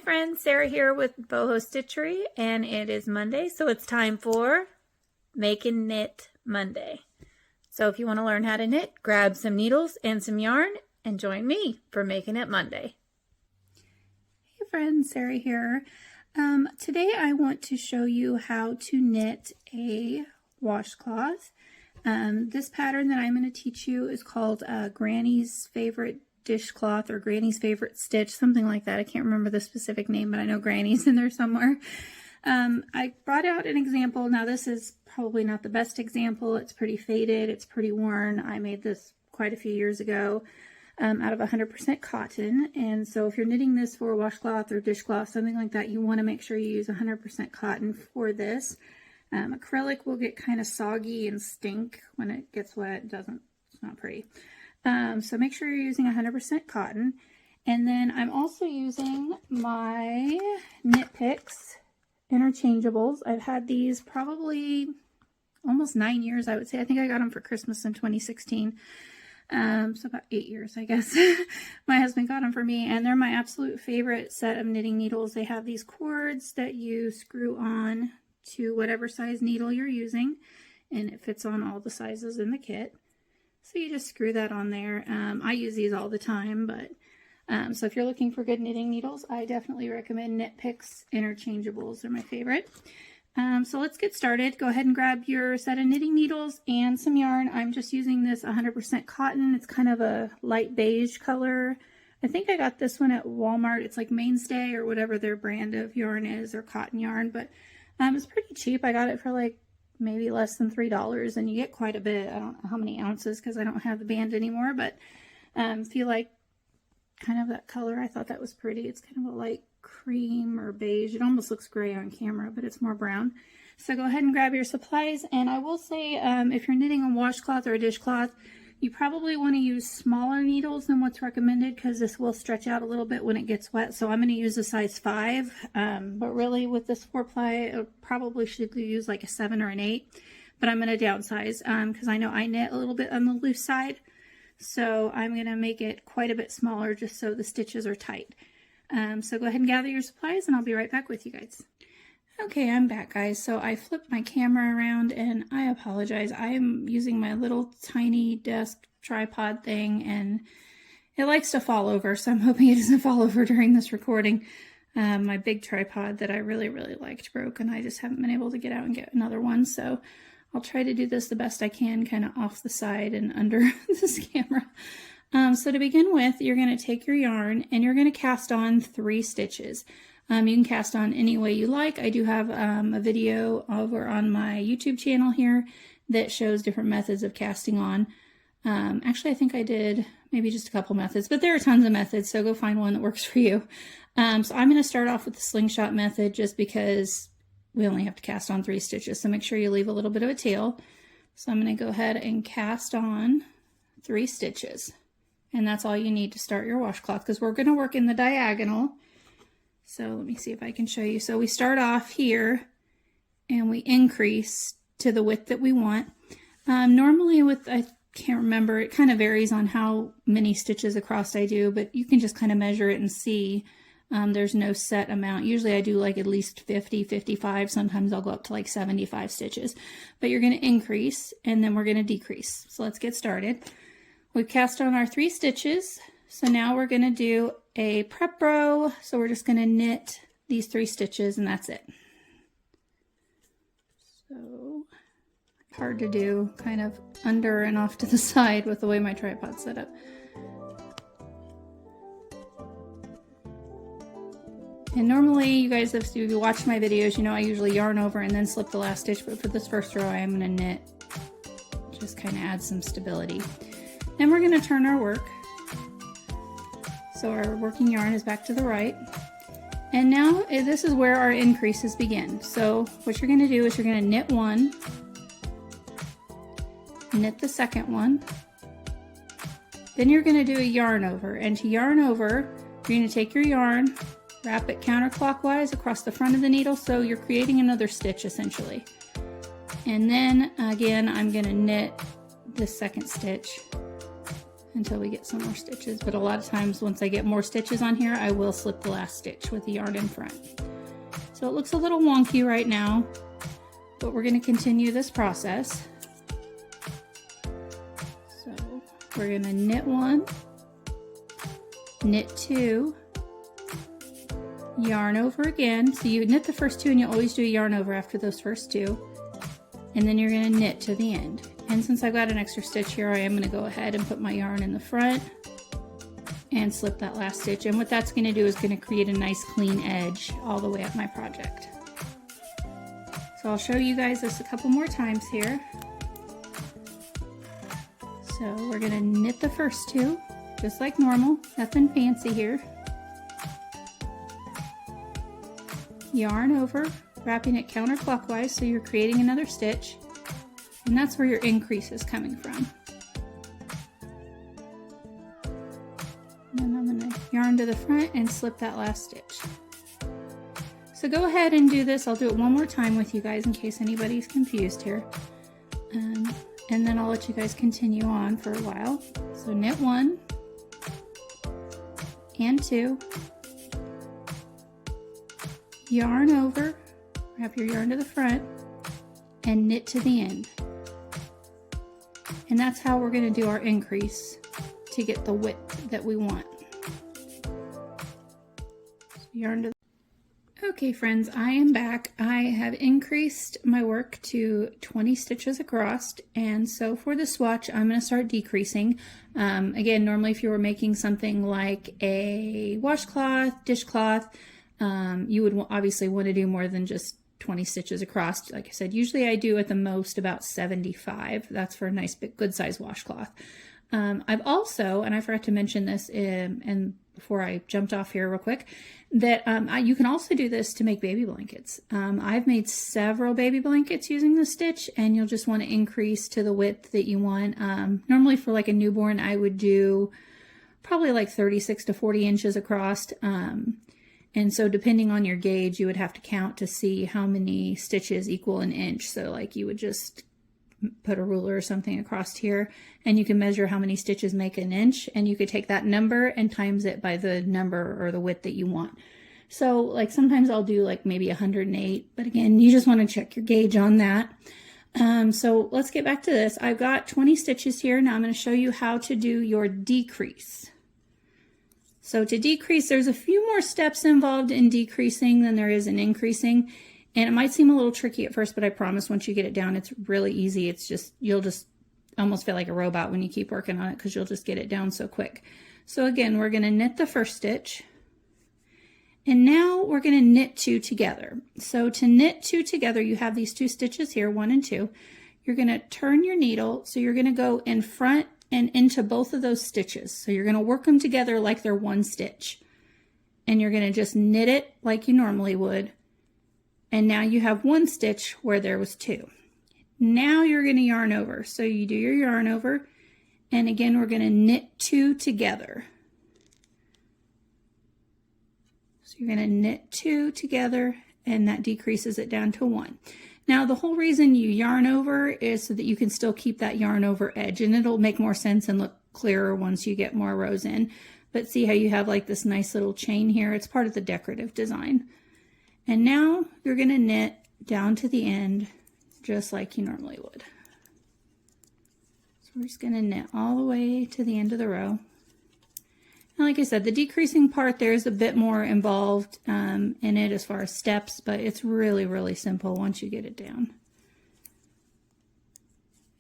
friends, Sarah here with Boho Stitchery, and it is Monday, so it's time for Make and Knit Monday. So if you want to learn how to knit, grab some needles and some yarn and join me for Making It Monday. Hey friends, Sarah here. Today I want to show you how to knit a washcloth. This pattern that I'm going to teach you is called Granny's Favorite Dishcloth or Granny's Favorite Stitch, something like that. I can't remember the specific name, but I know Granny's in there somewhere. I brought out an example. Now this is probably not the best example. It's pretty faded. It's pretty worn. I made this quite a few years ago out of 100% cotton. And so if you're knitting this for a washcloth or dishcloth, something like that, you want to make sure you use 100% cotton for this. Acrylic will get kind of soggy and stink when it gets wet. It's not pretty. So make sure you're using 100% cotton. And then I'm also using my Knit Picks interchangeables. I've had these probably almost 9 years, I would say. I think I got them for Christmas in 2016. So about 8 years, I guess. My husband got them for me, and they're my absolute favorite set of knitting needles. They have these cords that you screw on to whatever size needle you're using, and it fits on all the sizes in the kit. So you just screw that on there. I use these all the time, but so if you're looking for good knitting needles, I definitely recommend Knit Picks interchangeables. They're my favorite. So let's get started. Go ahead and grab your set of knitting needles and some yarn. I'm just using this 100% cotton. It's kind of a light beige color. I think I got this one at Walmart. It's like Mainstay or whatever their brand of yarn is, or cotton yarn, but it's pretty cheap. I got it for like maybe less than $3, and you get quite a bit. I don't know how many ounces because I don't have the band anymore, but if you like kind of that color, I thought that was pretty. It's kind of a light cream or beige. It almost looks gray on camera, but it's more brown. So go ahead and grab your supplies. And I will say, if you're knitting a washcloth or a dishcloth, you probably want to use smaller needles than what's recommended, because this will stretch out a little bit when it gets wet. So I'm going to use a size 5, but really with this 4-ply, I probably should use like a 7 or an 8, but I'm going to downsize because I know I knit a little bit on the loose side. So I'm going to make it quite a bit smaller just so the stitches are tight. So go ahead and gather your supplies, and I'll be right back with you guys. Okay, I'm back, guys. So I flipped my camera around, and I apologize. I am using my little tiny desk tripod thing, and it likes to fall over, so I'm hoping it doesn't fall over during this recording. My big tripod that I really liked broke, and I just haven't been able to get out and get another one, so I'll try to do this the best I can, kind of off the side and under this camera. So to begin with, you're going to take your yarn, and you're going to cast on 3 stitches. You can cast on any way you like. I do have a video over on my YouTube channel here that shows different methods of casting on. Actually, I think I did maybe just a couple methods, but there are tons of methods, so go find one that works for you. So I'm going to start off with the slingshot method just because we only have to cast on 3 stitches, so make sure you leave a little bit of a tail. So I'm going to go ahead and cast on 3 stitches, and that's all you need to start your washcloth, because we're going to work in the diagonal. So let me see if I can show you. So we start off here and we increase to the width that we want. Normally I can't remember, it kind of varies on how many stitches across I do, but you can just kind of measure it and see. There's no set amount. Usually I do like at least 50, 55. Sometimes I'll go up to like 75 stitches. But you're going to increase, and then we're going to decrease. So let's get started. We've cast on our 3 stitches. So now we're going to do a prep row. So we're just going to knit these 3 stitches, and that's it. So hard to do, kind of under and off to the side with the way my tripod's set up. And normally, you guys, if you watch my videos, you know I usually yarn over and then slip the last stitch, but for this first row I am going to knit. Just kind of add some stability. Then we're going to turn our work. So our working yarn is back to the right. And now this is where our increases begin. So what you're going to do is you're going to knit 1, knit the second one, then you're going to do a yarn over. And to yarn over, you're going to take your yarn, wrap it counterclockwise across the front of the needle, so you're creating another stitch essentially. And then again, I'm going to knit the second stitch until we get some more stitches. But a lot of times once I get more stitches on here, I will slip the last stitch with the yarn in front. So it looks a little wonky right now, but we're going to continue this process. So we're going to knit 1, knit 2, yarn over again. So you knit the first 2 and you always do a yarn over after those first 2. And then you're going to knit to the end. And since I've got an extra stitch here, I am going to go ahead and put my yarn in the front and slip that last stitch. And what that's going to do is going to create a nice clean edge all the way up my project. So I'll show you guys this a couple more times here. So we're going to knit the first 2, just like normal, nothing fancy here. Yarn over, wrapping it counterclockwise so you're creating another stitch. And that's where your increase is coming from. And then I'm going to yarn to the front and slip that last stitch. So go ahead and do this. I'll do it one more time with you guys in case anybody's confused here. And then I'll let you guys continue on for a while. So knit 1 and 2, yarn over, wrap your yarn to the front, and knit to the end. And that's how we're going to do our increase to get the width that we want. So yarn to Okay friends, I am back. I have increased my work to 20 stitches across, and so for the swatch I'm going to start decreasing. Again, normally if you were making something like a washcloth, dishcloth, you would obviously want to do more than just 20 stitches across. Like I said, usually I do at the most about 75. That's for a nice big good size washcloth. I've also, and I forgot to mention this and before I jumped off here real quick, that you can also do this to make baby blankets. I've made several baby blankets using this stitch, and you'll just want to increase to the width that you want. Normally for like a newborn, I would do probably like 36 to 40 inches across. And so depending on your gauge, you would have to count to see how many stitches equal an inch. So like you would just put a ruler or something across here, and you can measure how many stitches make an inch, and you could take that number and times it by the number or the width that you want. So like sometimes I'll do like maybe 108, but again, you just want to check your gauge on that. So let's get back to this. I've got 20 stitches here. Now I'm going to show you how to do your decrease. So to decrease, there's a few more steps involved in decreasing than there is in increasing. And it might seem a little tricky at first, but I promise once you get it down, it's really easy. It's just, you'll just almost feel like a robot when you keep working on it because you'll just get it down so quick. So again, we're going to knit the first stitch. And now we're going to knit 2 together. So to knit 2 together, you have these 2 stitches here, 1 and 2. You're going to turn your needle. So you're going to go in front and into both of those stitches. So you're going to work them together like they're one stitch. And you're going to just knit it like you normally would. And now you have 1 stitch where there was 2. Now you're going to yarn over. So you do your yarn over, and again we're going to knit 2 together. So you're going to knit 2 together, and that decreases it down to 1. Now the whole reason you yarn over is so that you can still keep that yarn over edge, and it'll make more sense and look clearer once you get more rows in. But see how you have like this nice little chain here? It's part of the decorative design. And now you're going to knit down to the end just like you normally would. So we're just going to knit all the way to the end of the row. And like I said, the decreasing part, there's a bit more involved in it as far as steps, but it's really, really simple once you get it down.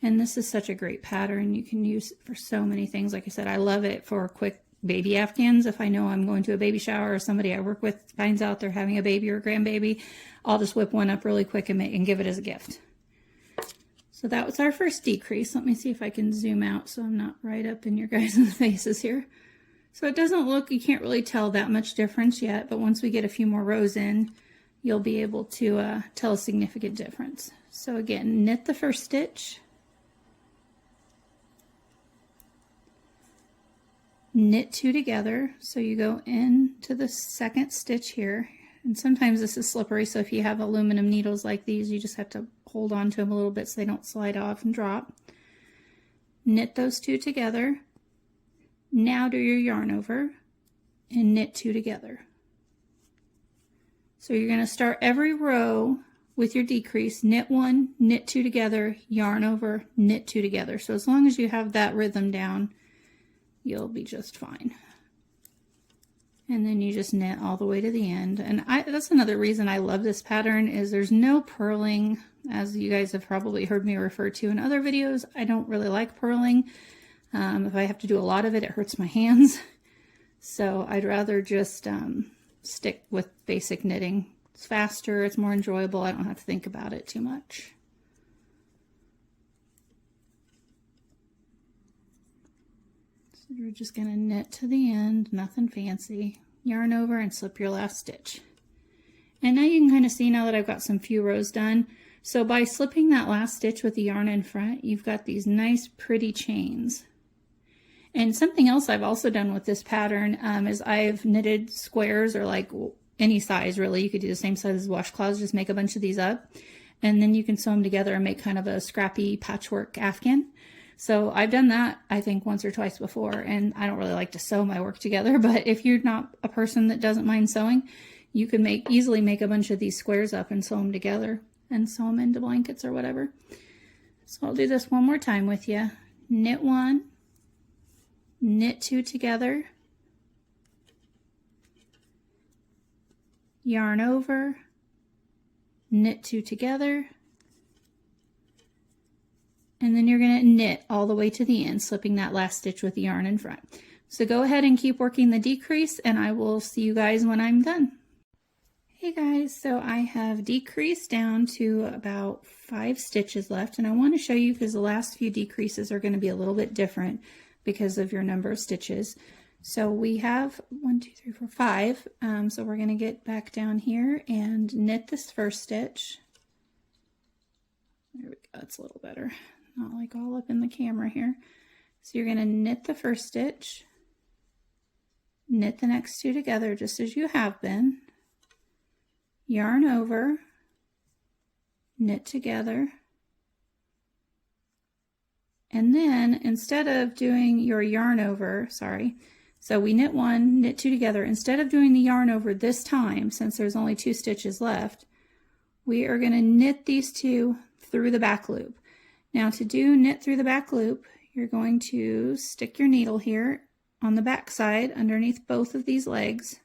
And this is such a great pattern. You can use it for so many things. Like I said, I love it for quick baby afghans. If I know I'm going to a baby shower or somebody I work with finds out they're having a baby or a grandbaby, I'll just whip one up really quick and give it as a gift. So that was our first decrease. Let me see if I can zoom out so I'm not right up in your guys' faces here. So it doesn't look, you can't really tell that much difference yet, but once we get a few more rows in, you'll be able to tell a significant difference. So again, knit the first stitch, knit 2 together, so you go into the second stitch here, and sometimes this is slippery, so if you have aluminum needles like these, you just have to hold on to them a little bit so they don't slide off and drop. Knit those 2 together, Now do your yarn over and knit 2 together. So you're going to start every row with your decrease, knit 1, knit 2 together, yarn over, knit 2 together. So as long as you have that rhythm down, you'll be just fine. And then you just knit all the way to the end. And that's another reason I love this pattern, is there's no purling, as you guys have probably heard me refer to in other videos. I don't really like purling. If I have to do a lot of it, it hurts my hands. So I'd rather just stick with basic knitting. It's faster, it's more enjoyable, I don't have to think about it too much. So you're just going to knit to the end, nothing fancy. Yarn over and slip your last stitch. And now you can kind of see now that I've got some few rows done. So by slipping that last stitch with the yarn in front, you've got these nice pretty chains. And something else I've also done with this pattern is I've knitted squares, or like any size really. You could do the same size as washcloths, just make a bunch of these up. And then you can sew them together and make kind of a scrappy patchwork afghan. So I've done that, I think, once or twice before, and I don't really like to sew my work together, but if you're not a person that doesn't mind sewing, you can easily make a bunch of these squares up and sew them together and sew them into blankets or whatever. So I'll do this one more time with you. Knit 1, knit 2 together, yarn over, knit 2 together, and then you're going to knit all the way to the end, slipping that last stitch with the yarn in front. So go ahead and keep working the decrease, and I will see you guys when I'm done. Hey guys, so I have decreased down to about 5 stitches left, and I want to show you because the last few decreases are going to be a little bit different because of your number of stitches. So we have 1, 2, 3, 4, 5. So we're going to get back down here and knit this first stitch. There we go, that's a little better. Not like all up in the camera here. So you're going to knit the first stitch, knit the next 2 together just as you have been, yarn over, knit together, and then instead of doing your yarn over, so we knit 1, knit 2 together, instead of doing the yarn over this time, since there's only 2 stitches left, we are going to knit these 2 through the back loop. Now to do knit through the back loop, you're going to stick your needle here on the back side underneath both of these legs.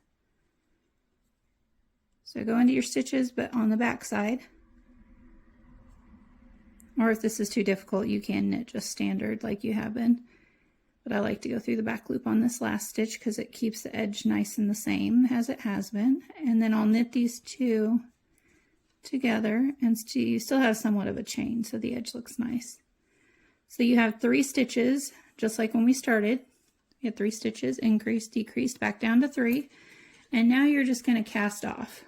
So go into your stitches, but on the back side. Or if this is too difficult, you can knit just standard like you have been. But I like to go through the back loop on this last stitch because it keeps the edge nice and the same as it has been. And then I'll knit these 2 together, and you still have somewhat of a chain, so the edge looks nice. So you have 3 stitches, just like when we started. You had 3 stitches, increased, decreased, back down to 3, and now you're just going to cast off.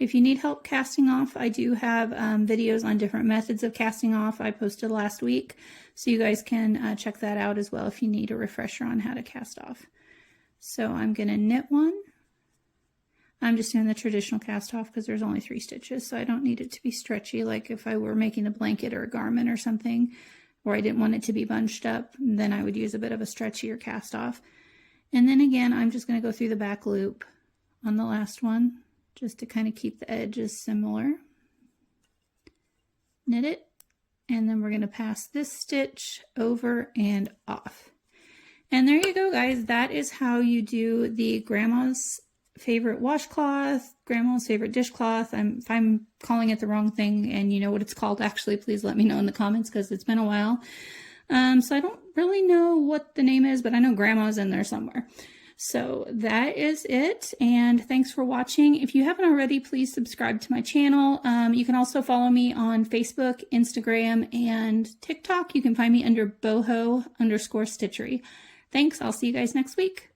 If you need help casting off, I do have videos on different methods of casting off I posted last week, so you guys can check that out as well if you need a refresher on how to cast off. So I'm going to knit 1. I'm just doing the traditional cast off because there's only 3 stitches, so I don't need it to be stretchy like if I were making a blanket or a garment or something, or I didn't want it to be bunched up, then I would use a bit of a stretchier cast off. And then again, I'm just going to go through the back loop on the last one, just to kind of keep the edges similar. Knit it, and then we're going to pass this stitch over and off. And there you go, guys. That is how you do the grandma's favorite washcloth, grandma's favorite dishcloth. If I'm calling it the wrong thing and you know what it's called, actually, please let me know in the comments because it's been a while. So I don't really know what the name is, but I know grandma's in there somewhere. So that is it, and thanks for watching. If you haven't already, please subscribe to my channel. You can also follow me on Facebook, Instagram, and TikTok. You can find me under boho_stitchery. Thanks. I'll see you guys next week.